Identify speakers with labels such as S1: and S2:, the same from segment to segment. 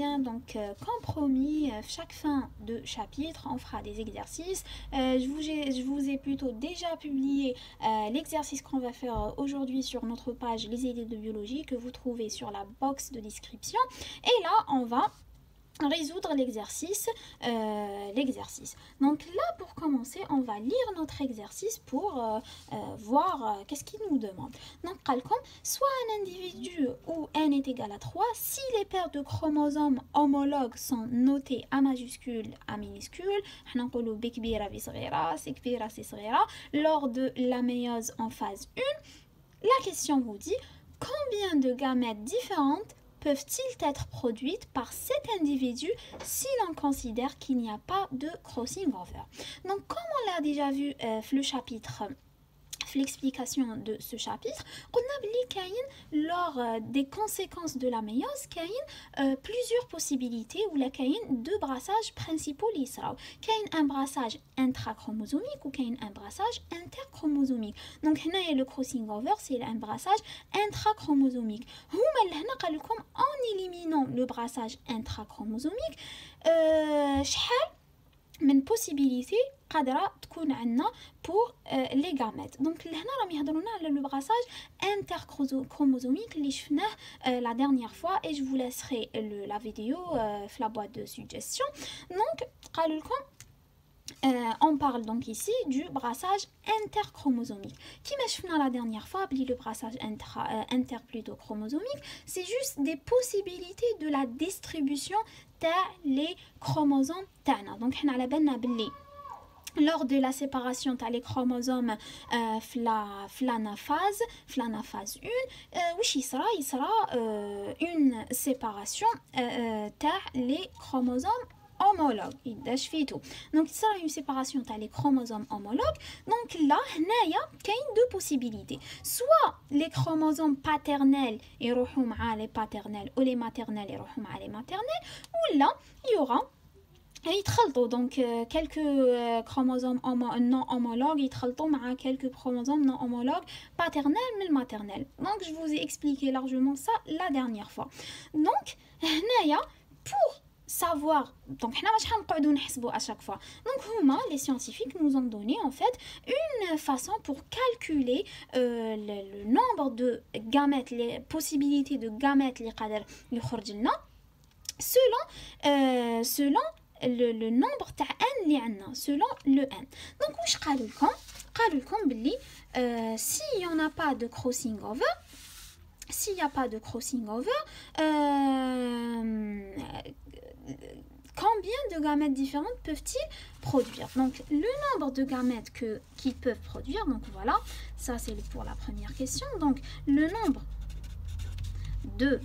S1: bien donc compromis. Chaque fin de chapitre, on fera des exercices. Je vous ai plutôt déjà publié l'exercice qu'on va faire aujourd'hui sur notre page Les idées de biologie que vous trouvez sur la box de description. Et là, on va résoudre l'exercice. Donc là, pour commencer, on va lire notre exercice pour voir qu'est-ce qu'il nous demande. Donc, soit un individu où n est égal à 3, si les paires de chromosomes homologues sont notées A majuscule, A minuscule, lors de la méiose en phase 1, la question vous dit combien de gamètes différentes peuvent-ils être produites par cet individu si l'on considère qu'il n'y a pas de crossing over. Donc, comme on l'a déjà vu le chapitre, l'explication de ce chapitre, on a lors des conséquences de la méiose, plusieurs possibilités ou la deux brassages principaux l'isra. Un brassage intrachromosomique ou un brassage interchromosomique. Donc, le crossing over, c'est un brassage intrachromosomique. En éliminant le brassage intrachromosomique, من possibilité قادرة تكون عندنا pour les gamètes. Donc هنا راهم يهضرونا على le brassage interchromosomique اللي شفناه la dernière fois et je vous laisserai la vidéo في la boîte de suggestions. Donc قالوا لكم on parle donc ici du brassage interchromosomique. Qui m'a fait la dernière fois, le brassage interchromosomique, c'est juste des possibilités de la distribution des chromosomes. Donc, on a lors de la séparation des chromosomes phase 1, il sera une séparation des chromosomes homologue. Donc, ça a une séparation dans les chromosomes homologues. Donc, là, il y a deux possibilités. Soit les chromosomes paternels يروحوا مع les paternels ou les maternels يروحوا مع les maternels, ou là, il y aura donc quelques chromosomes non homologues يتخلطوا مع quelques chromosomes non homologues paternels mais maternels. Donc, je vous ai expliqué largement ça la dernière fois. Donc, pour savoir, donc à chaque fois. Donc, les scientifiques nous ont donné en fait une façon pour calculer le nombre de gamètes, les possibilités de gamètes selon le nombre de n selon le n. Donc, s'il n'y en a pas de crossing over, combien de gamètes différentes peuvent-ils produire? Donc, le nombre de gamètes qu'ils peuvent produire, donc voilà, ça c'est pour la première question. Donc, le nombre de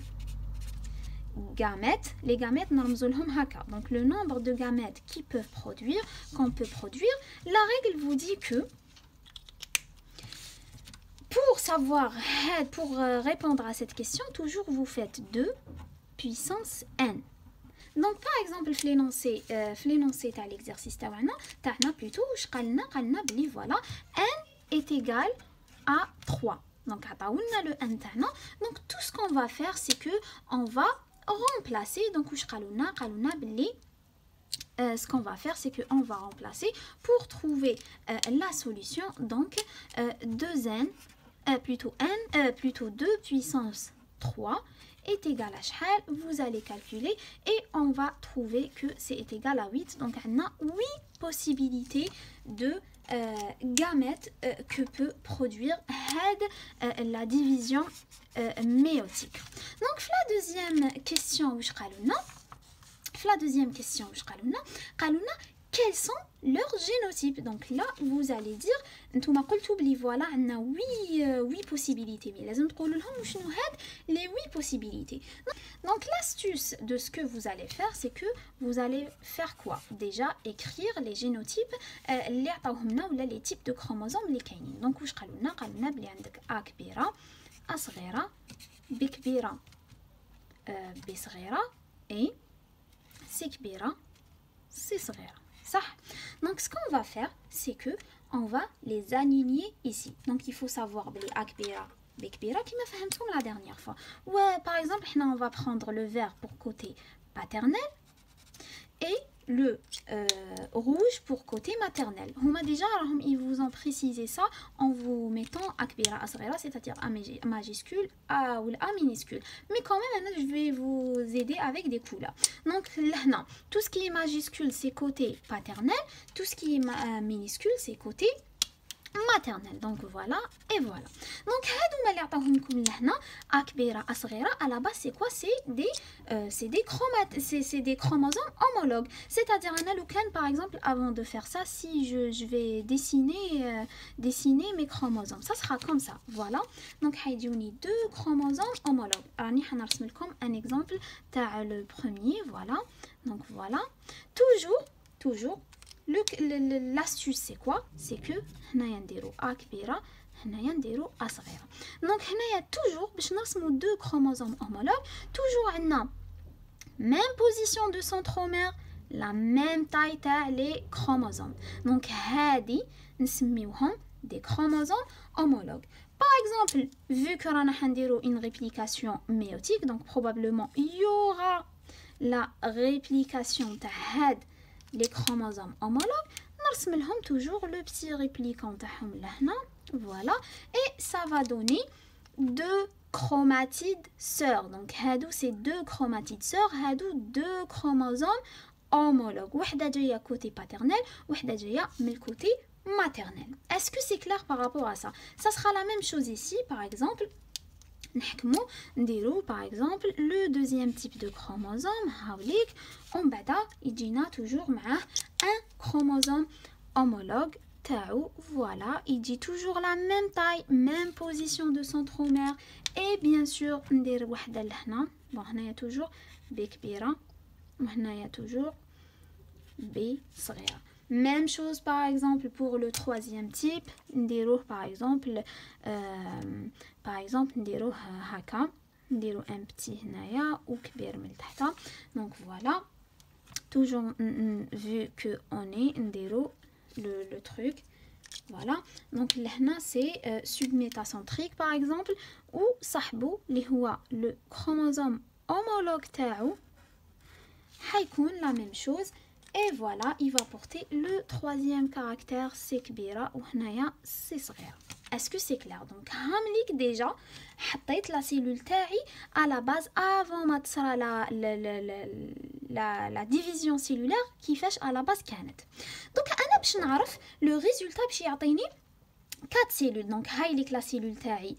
S1: gamètes, les gamètes, donc le nombre de gamètes qu'on peut produire, la règle vous dit que pour répondre à cette question, toujours vous faites 2 puissance n. Donc, par exemple, l'énoncé à l'exercice plutôt, voilà, n est égal à 3. Donc, le n. Donc, tout ce qu'on va faire, c'est que on va remplacer. Donc, ce qu'on va faire, c'est qu'on va remplacer pour trouver la solution. Donc, 2n, plutôt 2 puissance 3 est égal à chal, vous allez calculer et on va trouver que c'est égal à 8. Donc, on a 8 possibilités de gamètes que peut produire la division méiotique. Donc, la deuxième question, quels sont leurs génotypes? Donc là, vous allez dire, voilà, on a 8 possibilités. Mais les 8 possibilités. Donc l'astuce de ce que vous allez faire, c'est que vous allez faire quoi? Déjà, écrire les génotypes, les types de chromosomes. Donc, A كبيرة, A صغيرة, B كبيرة, B صغيرة, et C كبيرة, C صغيرة. Ça. Donc, ce qu'on va faire, c'est que on va les aligner ici. Donc, il faut savoir les A كبيرة, B كبيرة, qui m'a fait comme la dernière fois. Ouais, par exemple, on va prendre le vert pour côté paternel et le rouge pour côté maternel. Huma déjà, ils vous ont précisé ça en vous mettant akbira asghira, c'est-à-dire A majuscule, A ou A minuscule. Mais quand même, je vais vous aider avec des couleurs. Donc là, tout ce qui est majuscule, c'est côté paternel. Tout ce qui est minuscule, c'est côté maternel. Donc voilà et voilà. Donc هادو اللي عطاوهم لهنا كبيره اصغيره à la base c'est quoi, c'est des chromosomes homologues, c'est-à-dire انا لو كان par exemple avant de faire ça, si je vais dessiner mes chromosomes, ça sera comme ça. Voilà, donc حيجوني deux chromosomes homologues. راني حنرسم لكم un exemple تاع le premier. Voilà, donc voilà, toujours l'astuce c'est quoi, c'est que هنايا نديرو A كبيرة, هنايا نديرو A صغيرة. donc هنايا toujours باش نرسمو deux chromosomes homologues, toujours عندنا même position de centromère, la même taille تاع les chromosomes. donc هادي نسميوهم des chromosomes homologues. Par exemple, vu que رانا حنديرو une réplication méiotique, donc probablement il y aura la réplication تاع هاد les chromosomes homologues, نرسم لهم toujours le petit réplicant تاعهم لهنا. Voilà, et ça va donner deux chromatides sœurs. donc هادو c'est deux chromatides sœurs, هادو deux chromosomes homologues, وحده جايه côté paternel, وحده جايه من le côté maternel. Est-ce que c'est clair par rapport à ça? Ça sera la même chose ici. Par exemple, نحكمو نديرو par exemple le deuxième type de chromosome هاوليك, ومن بعد يجينا toujours معاه un chromosome homologue تاعو. voilà, il dit toujours la même taille, même position de centromère, et bien sûr ندير وحده لهنا. bon هنايا toujours B كبيره وهنايا toujours B صغيره. Même chose par exemple pour le troisième type, نديروه par exemple نديروه هكا, نديرو un petit هنايا وكبير من تحت. donc voilà, toujours vu que on est نديرو le truc. voilà, donc لهنا c'est submétacentrique par exemple, ou صاحبو اللي هو le chromosome homologue تاعو حيكون la même chose. Et voilà, il va porter le troisième caractère, c'est كبيرة وهنايا c'est صغيرة. Est-ce que c'est clair? donc هامليك déjà حطيت la cellule تاعي à la base avant ما تصرى la division cellulaire كيفاش à la base كانت. donc انا باش نعرف le résultat باش يعطيني 4 cellules. donc هاي ليك la cellule تاعي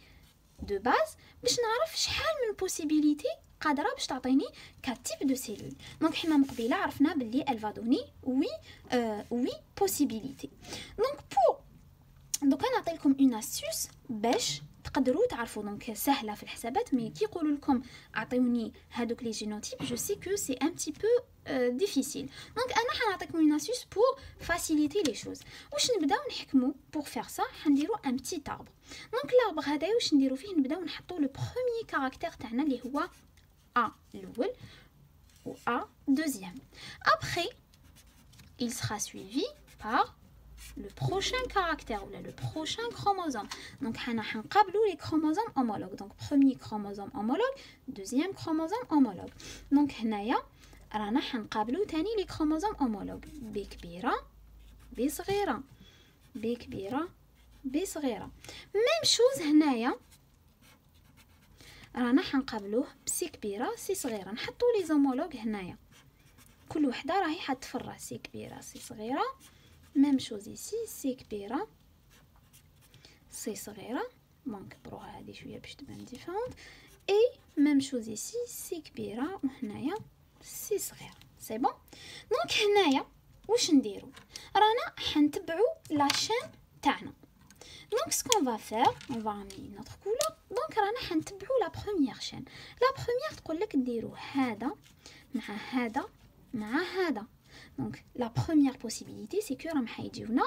S1: de base باش نعرف شحال من possibilité قادره باش تعطيني 4 types de cellules. donc حنا من قبيله عرفنا باللي elle va donner 8 possibilités. donc دوكا نعطي لكم une astuce باش تقدروا تعرفوا. donc سهله في الحسابات, مي كي يقولوا لكم اعطيوني هذوك لي جينوتيب, je sais que c'est un petit peu difficile. donc انا حنعطيكم une astuce pour faciliter les choses. واش نبداو نحكموا pour faire ça, حنديروا un petit arbre. donc l'arbre هذا واش نديروا فيه, نبداو نحطوا le premier caractère تاعنا اللي هو A l'oul ou A deuxième. Après, il sera suivi par le prochain caractère ou le prochain chromosome. Donc, on a les chromosomes homologues. Donc, premier chromosome homologue, deuxième chromosome homologue. Donc, on a les chromosomes homologues. B كبيرة, B صغيرة, B كبيرة, B صغيرة. Même chose هنايا. رانا حنقابلوه بسي كبيره سي صغيره. نحطوا لي زومولوج هنايا, كل وحده راهي حتفرع سي كبيره سي صغيره. ميم شوز ايسي, سي كبيره سي صغيره. نكبروها هذه شويه باش تبان ديفيرونت. اي ميم شوز ايسي, سي كبيره وهنايا سي صغيره. سي بون. دونك هنايا واش نديرو, رانا حنتبعوا لاشين تاعنا. Donc ce qu'on va faire, on va ramener une autre couleur. donc رانا حنتبعوا la première chaîne. la première تقول لك ديروا هذا مع هذا مع هذا. donc la première possibilité c'est que راهم حيجيونا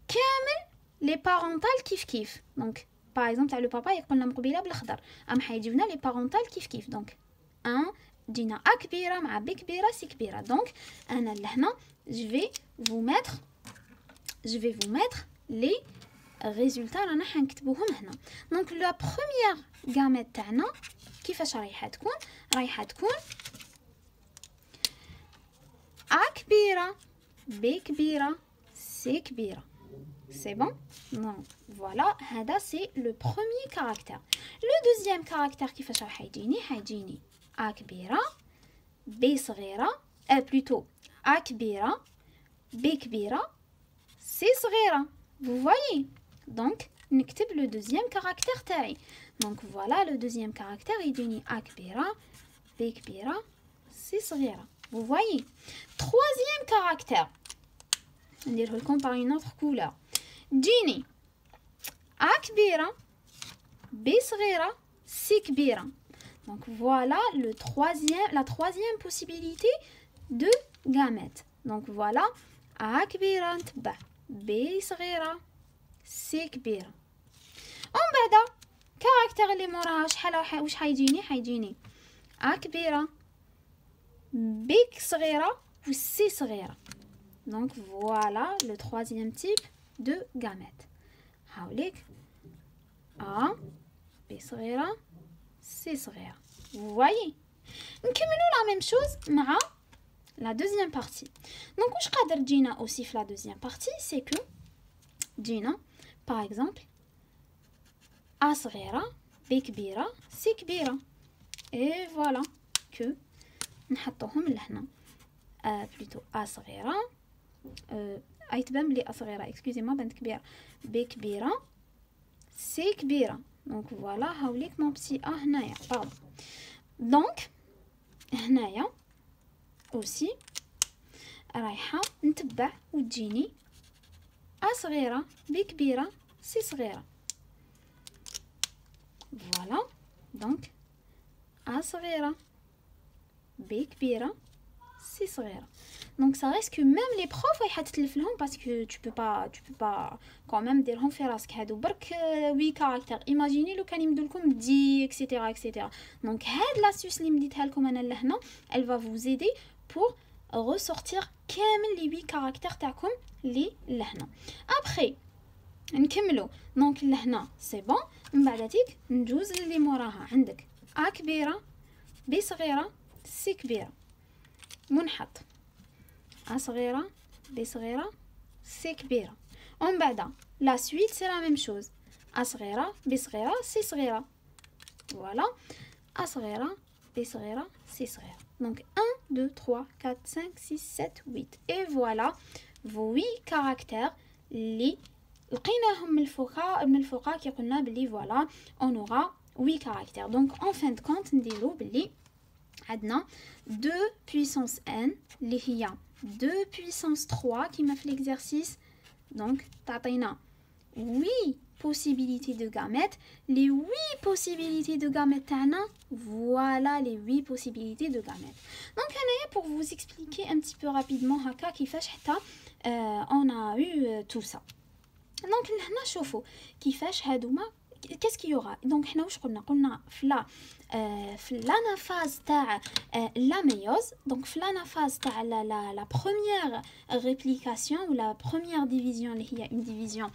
S1: كامل les parentales كيف كيف. donc par exemple تاع لو بابا يقول لنا مقبيله بالاخضر, راهم حيجيونا les parentales كيف كيف. donc 1 جينا A كبيره مع B كبيره C كبيره. donc انا لهنا je vais vous mettre les résultats رانا حنكتبوهم هنا. donc la première gamète تاعنا كيفاش رايحه تكون A كبيرة B كبيرة C كبيرة. C'est bon? Donc voilà, هذا c'est le premier caractère. Le deuxième caractère كيفاش راح يجيني A كبيرة B صغيرة plutôt A كبيرة B كبيرة C صغيرة. Vous voyez? Donc نكتب le deuxième caractère تاعي. Donc voilà le deuxième caractère يجيني A كبيرة B كبيرة C صغيرة. Vous voyez? Troisième caractère. نديره لكم par une autre couleur. جيني A كبيرة B صغيرة C كبيرة. Donc voilà la troisième possibilité de gamète. Donc voilà A كبيرة نتبع B صغيرة C كبيرة. ومن بعد كاركتر اللي موراها شحال واش حيجيني A كبيرة B صغيرة و C صغيرة. Donc voilà le troisième type de gamète. هاوليك A B صغيرة C صغيرة. Vous voyez? نكملوا la même chose مع la deuxième partie. Donc واش قادر تجينا aussi في la deuxième partie, c'est que تجينا par exemple A صغيرة B كبيرة C كبيرة. Et voilà que نحطوهم لهنا. plutôt A صغيرة اي تبان بلي A صغيرة excusez-moi بنت كبيرة B كبيرة C كبيرة. دونك فوالا هاوليك مون بتي A هنايا باردون. دونك هنايا اوسي رايحة نتبع وتجيني A صغيرة B كبيرة C صغيرة. فوالا دونك A صغيرة B كبيرة C صغيرة. Donc ça reste que même les profs يحتلف لهم parce que tu peux pas quand même ديرهم في راسك هادو برك 8 caractères. Imaginez لو كان يمدوا لكم 10 etc. Donc هاد l'astuce اللي مديتها لكم انا لهنا elle va vous aider pour ressortir كامل les 8 caractères تاعكم اللي لهنا. Après نكملوا دونك لهنا سي بون. من بعداتيك ندوز اللي موراها عندك A كبيرة B صغيرة C كبيرة ونحط A صغيرة B صغيرة C كبيرة. ومن بعد la suite c'est la même chose A صغيرة B صغيرة C صغيرة. voilà A صغيرة B صغيرة C صغيرة. donc 1 2 3 4 5 6 7 8 et voilà vos 8 caractères اللي لقيناهم من الفوق كي قلنا بلي voilà on aura 8 caractères. donc en fin de compte نديرو بلي عندنا 2 puissance n اللي هي 2 puissance 3 كيما في l'exercice. donc تعطينا 8 possibilités de gamètes. les 8 possibilités de gamètes تاعنا voilà les 8 possibilités de gamètes. donc هنايا pour vous expliquer un petit peu rapidement هكا كيفاش حتى on a eu tout ça. donc هنا شوفوا كيفاش هادوما qu'est-ce qu'il y aura. donc حنا واش قلنا في l'anaphase تاع la méiose. donc في l'anaphase تاع la première réplication ou la première division اللي هي une division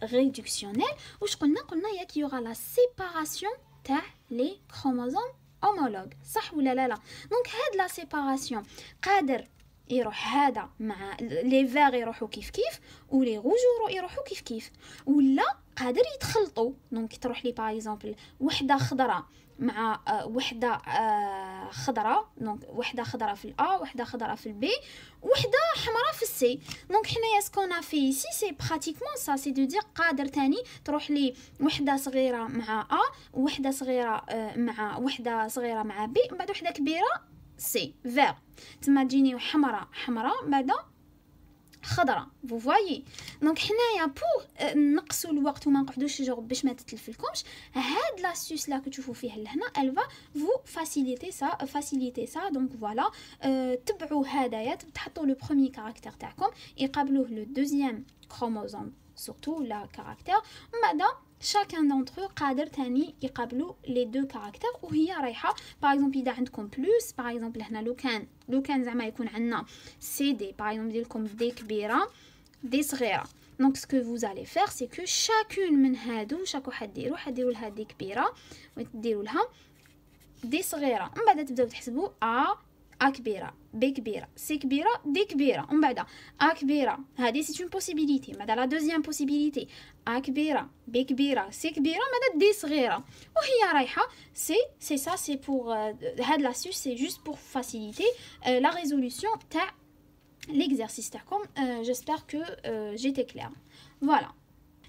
S1: réductionnelle. واش قلنا يا qu'il y aura la séparation تاع les chromosomes homologues. صح ولا لا؟ donc هاد la séparation قادر يروح هذا مع لي فيغ يروحوا كيف ولي روج يروحوا كيف ولا قادر يتخلطوا. دونك تروح لي باغ اكزومبل وحده خضراء مع وحده خضراء. دونك وحده خضراء في الA وحده خضراء في الB وحده حمراء في الC. دونك حنايا سكون في سي سي براتيكمون سا سي دو دير قادر تاني تروح لي وحده صغيره مع A وحده صغيره مع B من بعد وحده كبيره سي فير تما تجيني حمراء بعدا خضراء. vous voyez. donc حنايا pour نقصوا الوقت وما نقعدوش جوغ باش ما تتلفلكمش هاد لاستيس لا كتشوفوا فيه لهنا elle va vous faciliter ça. donc voilà تبعوا هدايا تحطوا لو بروميير كاركتير تاعكم يقابلوه لو دوزيام كروموزوم surtout la caractère. من بعد chacun d'entre eux قادر تاني يقابلوا les deux caractères وهي رايحه par exemple اذا عندكم plus par exemple هنا لو كان زعما يكون عندنا سي دي par exemple ندير لكم دي كبيره دي صغيره. donc ce que vous allez faire c'est que chacune من هادو شاك واحد ديروا لها دي كبيره وتديروا لها دي صغيره. من بعد تبداو تحسبوا A كبيرة B كبيرة C كبيرة D كبيرة ومن بعد A كبيرة هذه c'est une possibilité بعد la deuxième possibilité A كبيرة B كبيرة C كبيرة بعد D صغيرة وهي رايحة c'est ça c'est pour هاد l'astuce c'est juste pour faciliter la résolution تاع l'exercice تاعكم j'espère que j'étais claire voilà.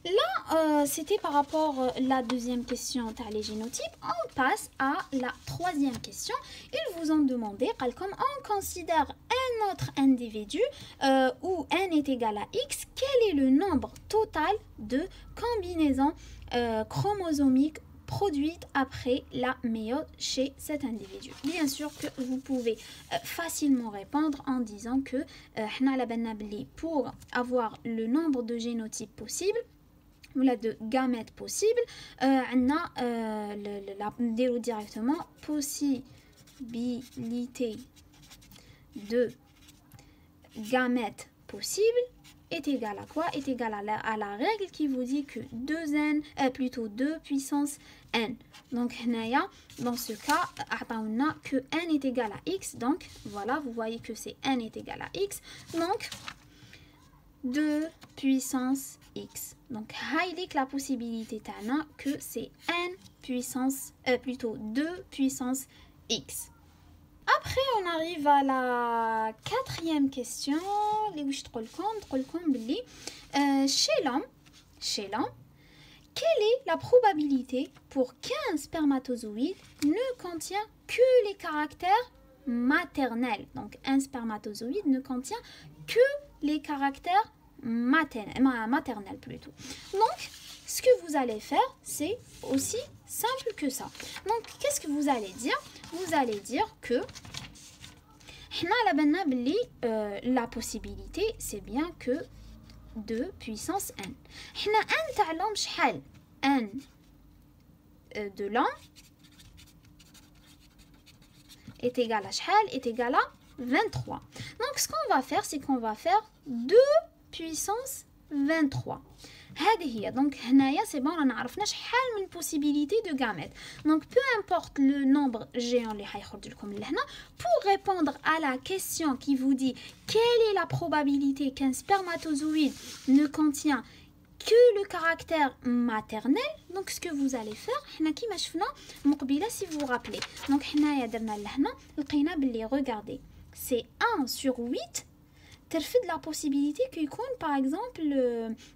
S1: Là, c'était par rapport à la deuxième question à les génotypes. On passe à la troisième question. Ils vous ont demandé, comme on considère un autre individu où n est égal à x, quel est le nombre total de combinaisons chromosomiques produites après la méiose chez cet individu. Bien sûr que vous pouvez facilement répondre en disant que pour avoir le nombre de génotypes possibles, ou la de gamètes possibles, on a directement possibilité de gamètes possibles est égal à quoi? Est égal à la règle qui vous dit que 2n, plutôt 2 puissance n. Donc, dans ce cas, on a que n est égal à x. Donc, voilà, vous voyez que c'est n est égal à x. Donc, 2 puissance x. Donc, highlight la possibilité que c'est n puissance, plutôt 2 puissance x. Après, on arrive à la quatrième question. Chez l'homme, quelle est la probabilité pour qu'un spermatozoïde ne contient que les caractères maternels? Donc, un spermatozoïde ne contient que les caractères maternels plutôt. Donc, ce que vous allez faire, c'est aussi simple que ça. Donc, qu'est-ce que vous allez dire? Vous allez dire que la possibilité, c'est bien que 2 puissance n. n de l'homme est égal à est égal à 23. Donc, ce qu'on va faire, c'est qu'on va faire 2 puissance 23. Donc, c'est bon, on a une possibilité de gamètes. Donc, peu importe le nombre géant, pour répondre à la question qui vous dit quelle est la probabilité qu'un spermatozoïde ne contient que le caractère maternel, donc ce que vous allez faire, si vous vous rappelez. Donc, regardez, c'est 1 sur 8. ترفض la possibilité qu'il par exemple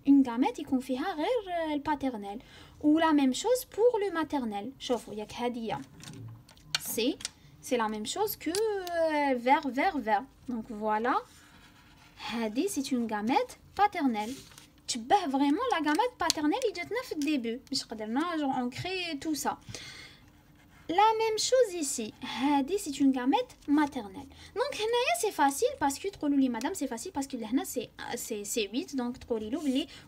S1: une gamète يكون فيها غير paternel ou la même chose pour le maternel. شوفوا ياك هادية c'est la même chose que vers. Donc voilà, هادي c'est une gamète paternelle. تشبه vraiment la gamète paternelle اللي جاتنا في الديبي باش قدرنا on crée tout ça. La même chose ici, hadi c'est une gamète maternelle. Donc c'est facile parce que madame c'est facile parce que c'est 8 donc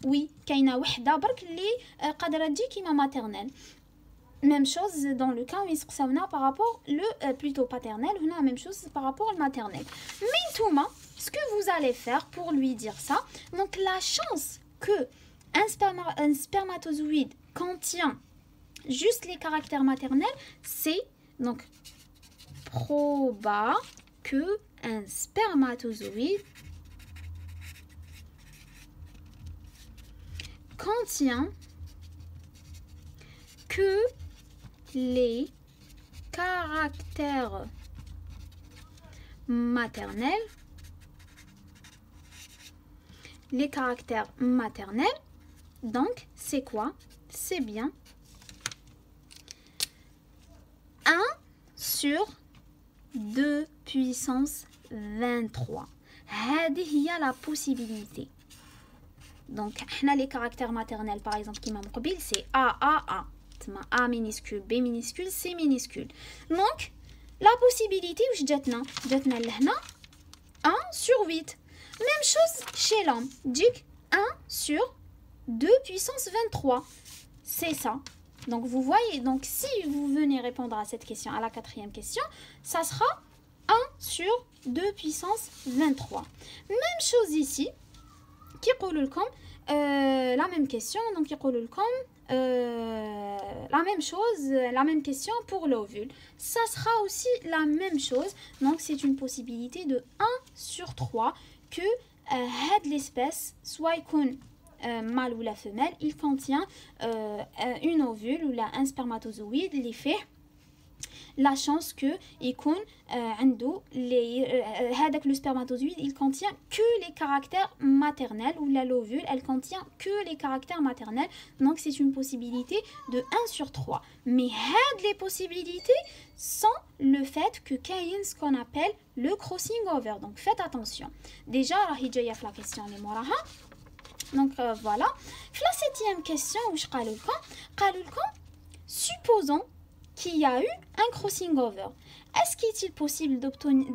S1: oui كاينه وحده برك اللي قادره تجي كيما maternelle. Même chose dans le cas où il se par rapport le plutôt paternel, on a la même chose par rapport au maternel. Mais tout ce que vous allez faire pour lui dire ça, donc la chance que un spermatozoïde contient juste les caractères maternels, c'est donc proba que un spermatozoïde contient que les caractères maternels. Les caractères maternels, donc c'est quoi? C'est bien 1 sur 2 puissance 23. هذه هي la possibilité. Donc, les caractères maternels, par exemple, qui m'ont قبل, c'est A. A minuscule, B minuscule, C minuscule. Donc, la possibilité, où جاتنا لهنا 1 sur 8. Même chose chez l'homme. Dit 1 sur 2 puissance 23. C'est ça. Donc, vous voyez, donc si vous venez répondre à cette question, à la quatrième question, ça sera 1 sur 2 puissance 23. Même chose ici, qui la même question, donc qui la même chose, la même question pour l'ovule. Ça sera aussi la même chose. Donc c'est une possibilité de 1 sur 3 que l'espèce, soit mâle ou la femelle, il contient une ovule ou un spermatozoïde, l'effet la chance que يكون عنده هذاك le spermatozoïde il contient que les caractères maternels ou l'ovule elle contient que les caractères maternels, donc c'est une possibilité de 1 sur 3. Mais les possibilités sont le fait que كاين ce qu'on appelle le crossing over. Donc faites attention. Déjà راهي جايه في la question اللي موراها. Donc voilà. في la 7e question واش قالوا لكم supposons qu'il y a eu un crossing over. Est-ce qu'il est possible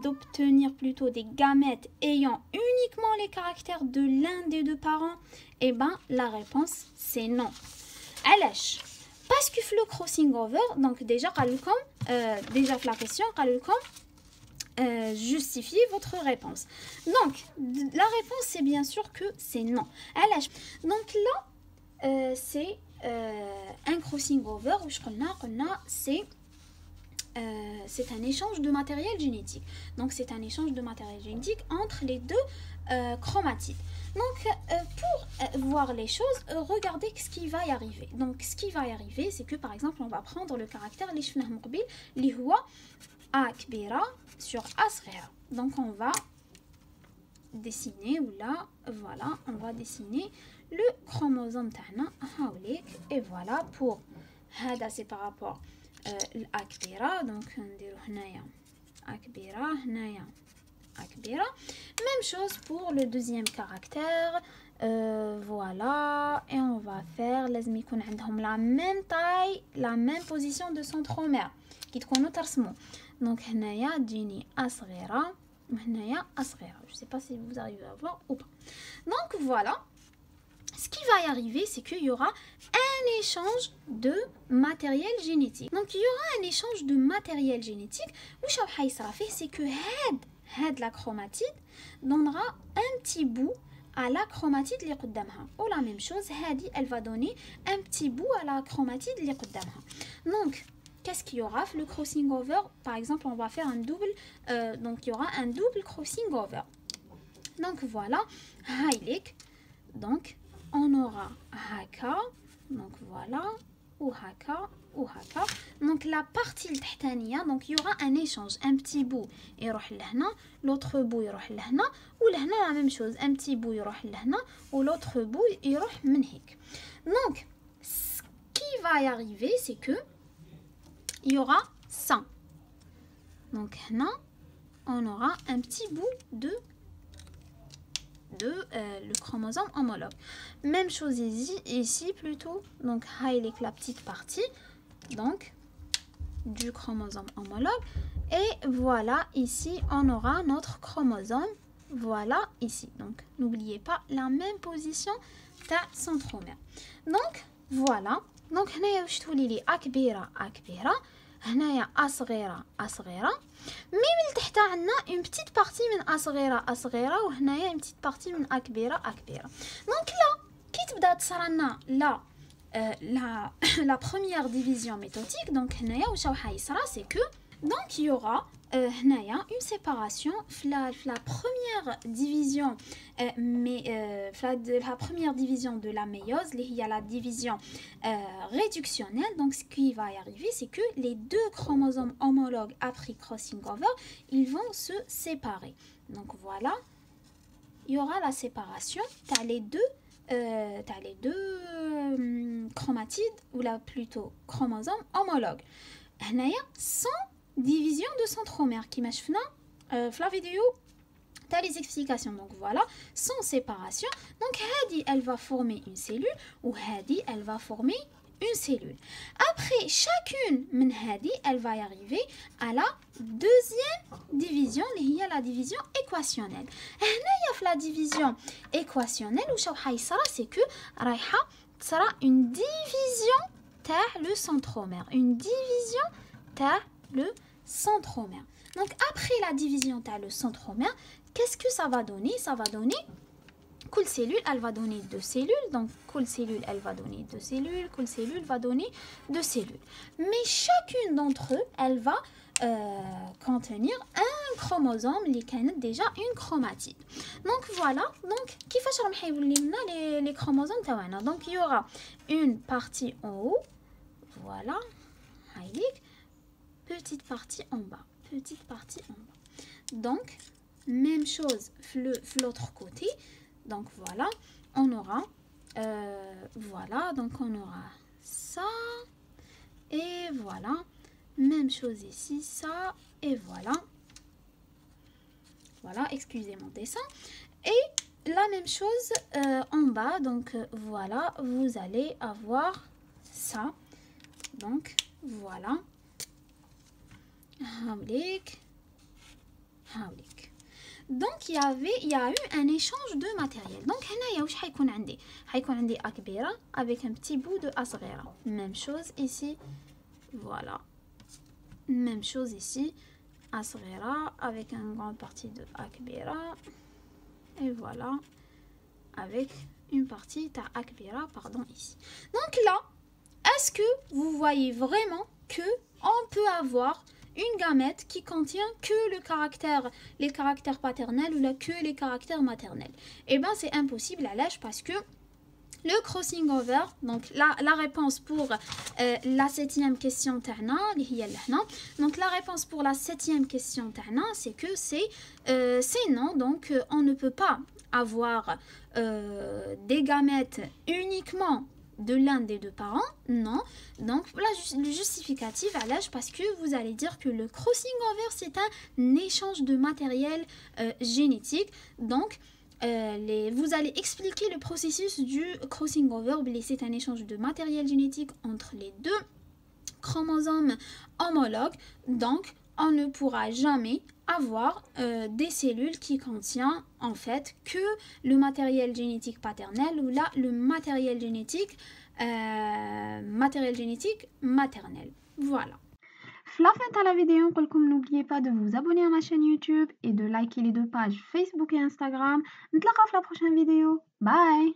S1: d'obtenir plutôt des gamètes ayant uniquement les caractères de l'un des deux parents? Eh bien, la réponse, c'est non. Alash. Parce que le crossing over, donc déjà, déjà la question, justifiez votre réponse. Donc, la réponse, c'est bien sûr que c'est non. Alash. Donc là, c'est un crossing over où c'est un échange de matériel génétique. Donc c'est un échange de matériel génétique entre les deux chromatides. Donc pour voir les choses, regardez ce qui va y arriver. Donc ce qui va y arriver, c'est que par exemple on va prendre le caractère li huwa A kbira sur A صغيرة. Donc on va dessiner, ou là, voilà, on va dessiner le chromosome تاعنا هاوليك. Et voilà pour هذا c'est par rapport à كبيرة. Donc نديرو هنايا A كبيرة هنايا A كبيرة. Même chose pour le deuxième caractère. Voilà, et on va faire لازم يكون عندهم la même taille, la même position de centromère كي تكونوا ترسموا. Donc هنايا تجيني A صغيرة وهنايا A صغيرة. Je sais pas si vous arrivez à voir ou pas. Donc voilà. Ce qui va y arriver, c'est qu'il y aura un échange de matériel génétique. Donc, il y aura un échange de matériel génétique. C'est que la chromatide donnera un petit bout à la chromatide li قدامها. Ou la même chose, elle va donner un petit bout à la chromatide li قدامها. Donc, qu'est-ce qu'il y aura? Le crossing over, par exemple, on va faire un double. Donc, il y aura un double crossing over. Donc, voilà. Donc, on aura haka, donc voilà, ou haka, ou haka. Donc la partie التحتانية, donc il y aura un échange, un petit bout يروح لهنا, l'autre bout يروح لهنا, ou لهنا la même chose, un petit bout يروح لهنا, ou l'autre bout يروح من هيك. Donc ce qui va y arriver, c'est que il y aura ça. Donc هنا on aura un petit bout de le chromosome homologue. Même chose ici plutôt. Donc highlight la petite partie donc du chromosome homologue. Et voilà, ici on aura notre chromosome. Voilà ici. Donc n'oubliez pas la même position de centromère. Donc voilà. Donc هنايا واش تولي لي A كبيرة A كبيرة. هنايا A صغيرة A صغيرة. مي من تحت عندنا une petite partie من A صغيرة A صغيرة, وهنايا une petite partie من A كبيرة A كبيرة. Donc là كي تبدا تصرالنا la première division méthodique, donc هنايا واش راح يصرى c'est que donc il y aura une séparation la première division mais la première division de la méiose, il y a la division réductionnelle. Donc ce qui va y arriver, c'est que les deux chromosomes homologues après crossing over, ils vont se séparer. Donc voilà, il y aura la séparation, tu as les deux chromatides, ou là plutôt chromosomes homologues. هنايا sans division de centromère qui m'a fait la vidéo. Tu as les explications. Donc voilà, sans séparation. Donc Hadi, elle va former une cellule, ou Hadi, elle va former une cellule. Après, chacune من Hadi, elle va y arriver à la deuxième division, qui est la division équationnelle. هنايا في la division équationnelle, وش راح يصرى, c'est que رايحة تصرى une division تاع le centromère. Une division تاع le centromère. Donc après la division t'as le centromère, qu'est-ce que ça va donner? Ça va donner Quelle cellule, elle va donner 2 cellules. Donc, quelle cellule, elle va donner 2 cellules. Quelle cellule va donner 2 cellules. Mais chacune d'entre eux, elle va contenir un chromosome qui a déjà une chromatide. Donc, voilà. Donc, les chromosomes, donc, il y aura une partie en haut. Voilà. Petite partie en bas. Petite partie en bas. Donc, même chose l'autre côté. Donc, voilà. On aura, voilà. Donc, on aura ça. Et voilà. Même chose ici, ça. Et voilà. Voilà, excusez mon dessin. Et la même chose en bas. Donc, voilà. Vous allez avoir ça. Donc, voilà. Donc il y a eu un échange de matériel. Donc هنا واش حيكون عندي A كبيرة avec un petit bout de A صغيرة. Même chose ici. Voilà. Même chose ici. A صغيرة avec une grande partie de A كبيرة. Et voilà. Avec une partie de A كبيرة, pardon, ici. Donc là, est-ce que vous voyez vraiment que on peut avoir une gamète qui contient que les caractères paternels ou que les caractères maternels? Eh bien, c'est impossible à l'âge parce que le crossing over, donc la réponse pour la 7e question تاعنا اللي هي لهنا. Donc la réponse pour la 7e question تاعنا, c'est que c'est non. Donc on ne peut pas avoir des gamètes uniquement de l'un des deux parents, non. Donc le justificatif à l'âge, parce que vous allez dire que le crossing over, c'est un échange de matériel génétique. Donc vous allez expliquer le processus du crossing over. C'est un échange de matériel génétique entre les deux chromosomes homologues. Donc on ne pourra jamais avoir des cellules qui contiennent en fait que le matériel génétique paternel ou là le matériel génétique maternel. Voilà. La fin de la vidéo, n'oubliez pas de vous abonner à ma chaîne YouTube et de liker les 2 pages Facebook et Instagram. On se retrouve la prochaine vidéo. Bye.